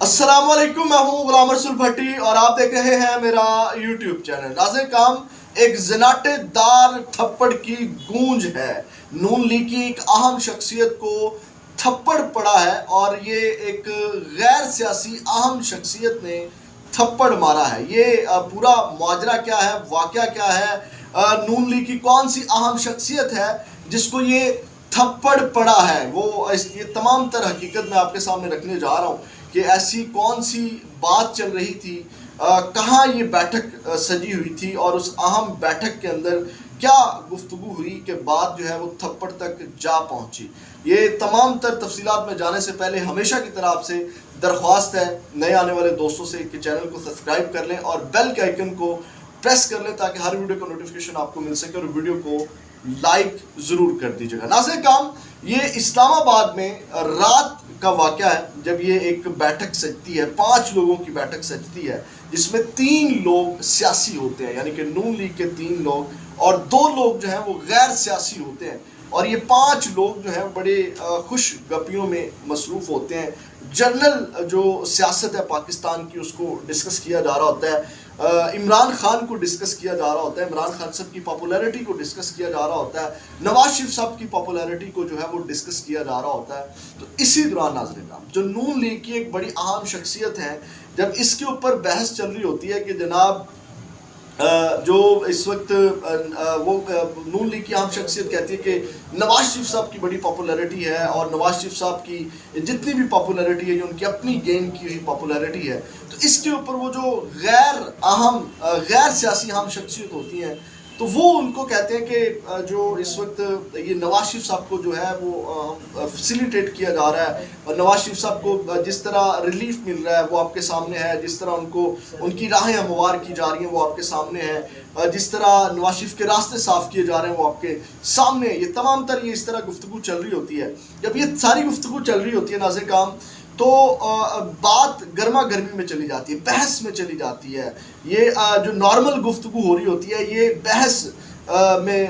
السلام علیکم، میں ہوں غلام رسول بھٹی اور آپ دیکھ رہے ہیں میرا یوٹیوب چینل۔ ناظرین کرام، ایک زناٹے دار تھپڑ کی گونج ہے۔ نون لیگ کی ایک اہم شخصیت کو تھپڑ پڑا ہے اور یہ ایک غیر سیاسی اہم شخصیت نے تھپڑ مارا ہے۔ یہ پورا ماجرا کیا ہے، واقعہ کیا ہے، نون لیگ کی کون سی اہم شخصیت ہے جس کو یہ تھپڑ پڑا ہے، یہ تمام تر حقیقت میں آپ کے سامنے رکھنے جا رہا ہوں کہ ایسی کون سی بات چل رہی تھی، کہاں یہ بیٹھک سجی ہوئی تھی اور اس اہم بیٹھک کے اندر کیا گفتگو ہوئی کہ بات جو ہے وہ تھپڑ تک جا پہنچی۔ یہ تمام تر تفصیلات میں جانے سے پہلے ہمیشہ کی طرح آپ سے درخواست ہے، نئے آنے والے دوستوں سے، کہ چینل کو سبسکرائب کر لیں اور بیل کے آئیکن کو پریس کر لیں تاکہ ہر ویڈیو کا نوٹیفیکیشن آپ کو مل سکے، اور ویڈیو کو لائک ضرور کر دیجیے گا۔ ناظرین کرام، یہ اسلام آباد میں رات کا واقعہ ہے جب یہ ایک بیٹھک سجتی ہے، 5 لوگوں کی بیٹھک سجتی ہے، جس میں 3 لوگ سیاسی ہوتے ہیں، یعنی کہ نون لیگ کے 3 لوگ اور 2 لوگ جو ہیں وہ غیر سیاسی ہوتے ہیں، اور یہ 5 لوگ جو ہیں بڑے خوش گپیوں میں مصروف ہوتے ہیں۔ جنرل جو سیاست ہے پاکستان کی، اس کو ڈسکس کیا جا رہا ہوتا ہے، عمران خان کو ڈسکس کیا جا رہا ہوتا ہے، عمران خان صاحب کی پاپولیرٹی کو ڈسکس کیا جا رہا ہوتا ہے، نواز شریف صاحب کی پاپولیرٹی کو جو ہے وہ ڈسکس کیا جا رہا ہوتا ہے۔ تو اسی دوران ناظرین کرام، جو نون لیگ کی ایک بڑی اہم شخصیت ہے، جب اس کے اوپر بحث چل رہی ہوتی ہے کہ جناب جو اس وقت وہ نون لیگ کی اہم شخصیت کہتی ہے کہ نواز شریف صاحب کی بڑی پاپولیرٹی ہے، اور نواز شریف صاحب کی جتنی بھی پاپولیرٹی ہے، جو ان کی اپنی گین کی ہوئی پاپولیرٹی ہے، تو اس کے اوپر وہ جو غیر سیاسی اہم شخصیت ہوتی ہیں، تو وہ ان کو کہتے ہیں کہ جو اس وقت یہ نواز شریف صاحب کو جو ہے وہ فیسیلیٹیٹ کیا جا رہا ہے، اور نواز شریف صاحب کو جس طرح ریلیف مل رہا ہے وہ آپ کے سامنے ہے، جس طرح ان کی راہیں ہموار کی جا رہی ہیں وہ آپ کے سامنے ہے، جس طرح نواز شریف کے راستے صاف کیے جا رہے ہیں وہ آپ کے سامنے، یہ تمام تر یہ اس طرح گفتگو چل رہی ہوتی ہے۔ جب یہ ساری گفتگو چل رہی ہوتی ہے ناظرین کرام، تو بات گرما گرمی میں چلی جاتی ہے، بحث میں چلی جاتی ہے۔ یہ جو نارمل گفتگو ہو رہی ہوتی ہے، یہ بحث میں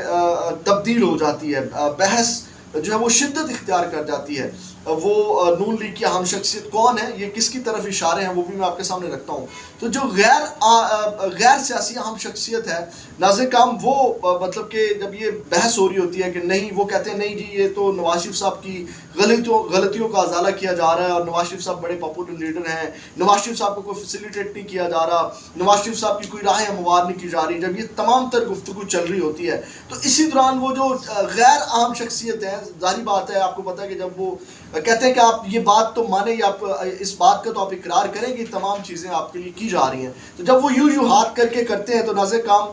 تبدیل ہو جاتی ہے، بحث جو ہے وہ شدت اختیار کر جاتی ہے۔ وہ نون لیگ کی اہم شخصیت کون ہے، یہ کس کی طرف اشارے ہیں، وہ بھی میں آپ کے سامنے رکھتا ہوں۔ تو جو غیر سیاسی اہم شخصیت ہے ناظرین کرام، وہ مطلب کہ جب یہ بحث ہو رہی ہوتی ہے کہ نہیں، وہ کہتے ہیں نہیں جی، یہ تو نواز شریف صاحب کی غلطیوں کا ازالہ کیا جا رہا ہے، اور نواز شریف صاحب بڑے پاپولر لیڈر ہیں، نواز شریف صاحب کو کوئی فیسیلیٹیٹ نہیں کیا جا رہا، نواز شریف صاحب کی کوئی راہیں ہموار نہیں کی جا رہی۔ جب یہ تمام تر گفتگو چل رہی ہوتی ہے، تو اسی دوران وہ جو غیر اہم شخصیت ہے، ظاہری بات ہے، آپ کو پتہ ہے کہ جب وہ کہتے ہیں کہ آپ یہ بات تو مانیں، یا آپ اس بات کا تو آپ اقرار کریں کہ تمام چیزیں آپ کے لیے کی جا رہی ہیں، تو جب وہ یوں ہاتھ کر کے کرتے ہیں، تو ناظرین کرام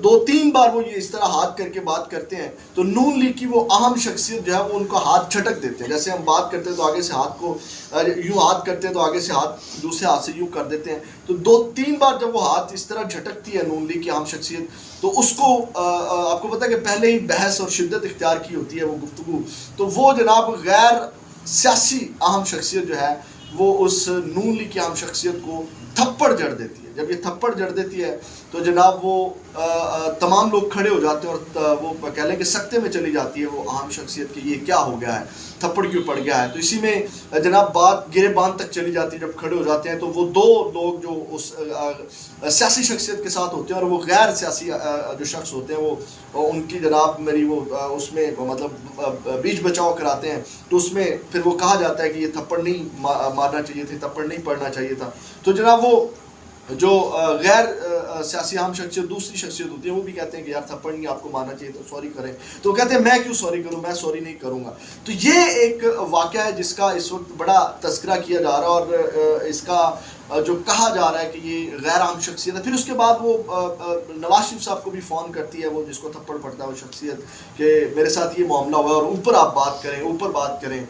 2-3 بار وہ یہ اس طرح ہاتھ کر کے بات کرتے ہیں، تو نون لیگ کی وہ اہم شخصیت جو ہے وہ ان کو ہاتھ جھٹک دیتے ہیں۔ جیسے ہم بات کرتے ہیں تو آگے سے ہاتھ کو یوں ہاتھ کرتے ہیں، تو آگے سے ہاتھ دوسرے ہاتھ سے یوں کر دیتے ہیں۔ تو 2-3 بار جب وہ ہاتھ اس طرح جھٹکتی ہے نون لیگ کی اہم شخصیت، تو اس کو آپ کو پتہ ہے کہ پہلے ہی بحث اور شدت اختیار کی ہوتی ہے وہ گفتگو، تو وہ جناب غیر سیاسی اہم شخصیت جو ہے وہ اس نون لیگ کی اہم شخصیت کو تھپڑ جڑ دیتی ہے۔ جب یہ تھپڑ جڑ دیتی ہے تو جناب وہ تمام لوگ کھڑے ہو جاتے ہیں، اور وہ کہہ لیں کہ سکتے میں چلی جاتی ہے وہ اہم شخصیت کہ یہ کیا ہو گیا ہے، تھپڑ کیوں پڑ گیا ہے۔ تو اسی میں جناب بات گرے بان تک چلی جاتی ہے۔ جب کھڑے ہو جاتے ہیں تو وہ 2 لوگ جو اس سیاسی شخصیت کے ساتھ ہوتے ہیں، اور وہ غیر سیاسی جو شخص ہوتے ہیں، وہ ان کی جناب میری وہ اس میں مطلب بیچ بچاؤ کراتے ہیں، تو اس میں پھر وہ کہا جاتا ہے کہ یہ تھپڑ نہیں مارنا چاہیے تھے، تھپڑ نہیں پڑنا چاہیے تھا۔ تو جناب وہ جو غیر سیاسی اہم شخصیت دوسری شخصیت ہوتی ہے، وہ بھی کہتے ہیں کہ یار تھپڑ نہیں آپ کو مارنا چاہیے، تو سوری کریں۔ تو وہ کہتے ہیں میں کیوں سوری کروں، میں سوری نہیں کروں گا۔ تو یہ ایک واقعہ ہے جس کا اس وقت بڑا تذکرہ کیا جا رہا ہے، اور اس کا جو کہا جا رہا ہے کہ یہ غیر عام شخصیت ہے۔ پھر اس کے بعد وہ نواز شریف صاحب کو بھی فون کرتی ہے، وہ جس کو تھپڑ پڑتا ہے وہ شخصیت، کہ میرے ساتھ یہ معاملہ ہوا ہے، اور اوپر آپ بات کریں، اوپر بات کریں۔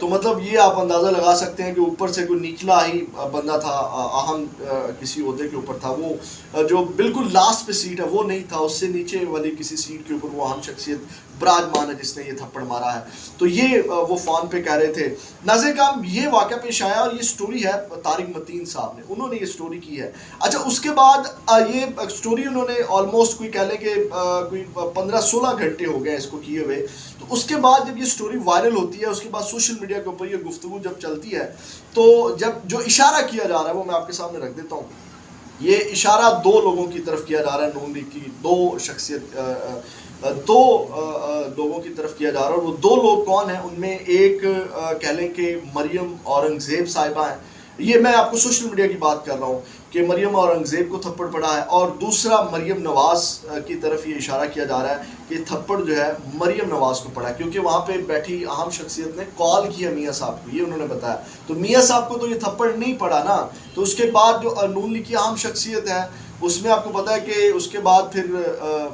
تو مطلب یہ آپ اندازہ لگا سکتے ہیں کہ اوپر سے کوئی نچلا ہی بندہ تھا، اہم کسی عہدے کے اوپر تھا، وہ جو بالکل لاسٹ پہ سیٹ ہے وہ نہیں تھا، اس سے نیچے والی کسی سیٹ کے اوپر وہ اہم شخصیت براجمان ہے جس نے یہ تھپڑ مارا ہے. تو یہ وہ فون پہ کہہ رہے تھے. ناظرین کرام یہ واقعہ پیش آیا اور یہ سٹوری ہے طارق متین صاحب نے, انہوں نے یہ سٹوری کی ہے. اچھا اس کے بعد یہ سٹوری انہوں نے آلموسٹ کوئی کہہ لیں کہ کوئی 15-16 گھنٹے ہو گئے اس کو کیے ہوئے. تو اس کے بعد جب یہ سٹوری وائرل ہوتی ہے, اس کے بعد سوشل میڈیا کے اوپر یہ گفتگو جب چلتی ہے, تو جب جو اشارہ کیا جا رہا ہے وہ میں آپ کے سامنے رکھ دیتا ہوں. یہ اشارہ دو لوگوں کی طرف کیا جا رہا ہے, نون لیگ کی دو لوگوں کی طرف کیا جا رہا ہے. اور وہ دو لوگ کون ہیں؟ ان میں ایک کہہ لیں کہ مریم اورنگزیب صاحبہ ہیں. یہ میں آپ کو سوشل میڈیا کی بات کر رہا ہوں کہ مریم اورنگزیب کو تھپڑ پڑا ہے, اور دوسرا مریم نواز کی طرف یہ اشارہ کیا جا رہا ہے کہ تھپڑ جو ہے مریم نواز کو پڑا ہے, کیونکہ وہاں پہ بیٹھی اہم شخصیت نے کال کیا میاں صاحب کو, یہ انہوں نے بتایا. تو میاں صاحب کو تو یہ تھپڑ نہیں پڑا نا. تو اس کے بعد جو نون لیگ کی اہم شخصیت ہے اس میں آپ کو پتا ہے کہ اس کے بعد پھر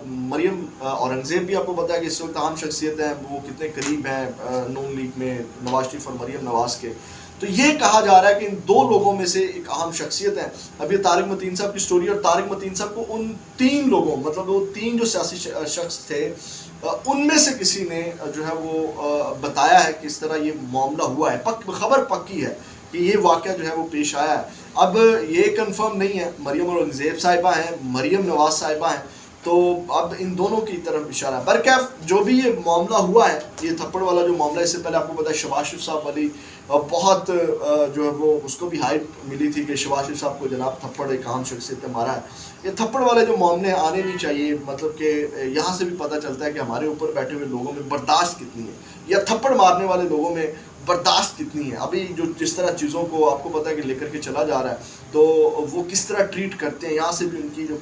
مریم اورنگزیب بھی آپ کو پتا ہے کہ اس وقت اہم شخصیت ہیں, وہ کتنے قریب ہیں نون لیگ میں نواز شریف اور مریم نواز کے. تو یہ کہا جا رہا ہے کہ ان دو لوگوں میں سے ایک اہم شخصیت ہے. اب یہ طارق متین صاحب کی سٹوری, اور طارق متین صاحب کو ان تین لوگوں, مطلب وہ تین جو سیاسی شخص تھے, ان میں سے کسی نے جو ہے وہ بتایا ہے کہ اس طرح یہ معاملہ ہوا ہے. خبر پکی ہے کہ یہ واقعہ جو ہے وہ پیش آیا ہے. اب یہ کنفرم نہیں ہے مریم اورنگزیب صاحبہ ہیں, مریم نواز صاحبہ ہیں, تو اب ان دونوں کی طرف اشارہ ہے. برکیف جو بھی یہ معاملہ ہوا ہے, یہ تھپڑ والا جو معاملہ, اس سے پہلے آپ کو پتا ہے شہباز شریف صاحب والی بہت جو ہے وہ اس کو بھی ہائپ ملی تھی کہ شہباز شریف صاحب کو جناب تھپڑ ایک عام شخصیت نے مارا ہے. یہ تھپڑ والے جو معاملے آنے نہیں چاہیے, مطلب کہ یہاں سے بھی پتہ چلتا ہے کہ ہمارے اوپر بیٹھے ہوئے لوگوں میں برداشت کتنی ہے, یا تھپڑ مارنے والے لوگوں میں برداشت کتنی ہے. ابھی جو جس طرح چیزوں کو آپ کو پتہ ہے کہ لے کر کے چلا جا رہا ہے, تو وہ کس طرح ٹریٹ کرتے ہیں, یہاں سے بھی ان کی جو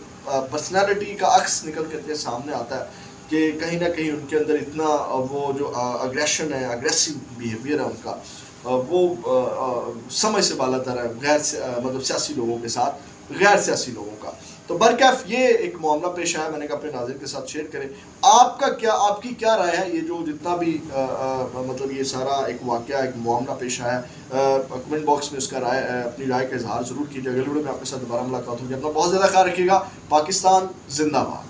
پرسنالٹی کا عکس نکل کر کے سامنے آتا ہے کہ کہیں نہ کہیں ان کے اندر اتنا وہ جو اگریشن ہے, اگریسو بیہیویئر ہے ان کا, وہ سمجھ سے بالا تر ہے مطلب سیاسی لوگوں کے ساتھ غیر سیاسی لوگوں کا. تو برکیف یہ ایک معاملہ پیش آیا, میں نے کہا اپنے ناظرین کے ساتھ شیئر کریں. آپ کی کیا رائے ہے یہ جو جتنا بھی مطلب یہ سارا ایک واقعہ, ایک معاملہ پیش آیا ہے؟ کمنٹ باکس میں اس کا اپنی رائے کا اظہار ضرور کیجیے. اگلے ویڈیو میں آپ کے ساتھ دوبارہ ملاقات ہوگی. اپنا بہت زیادہ خیال رکھیے گا. پاکستان زندہ باد.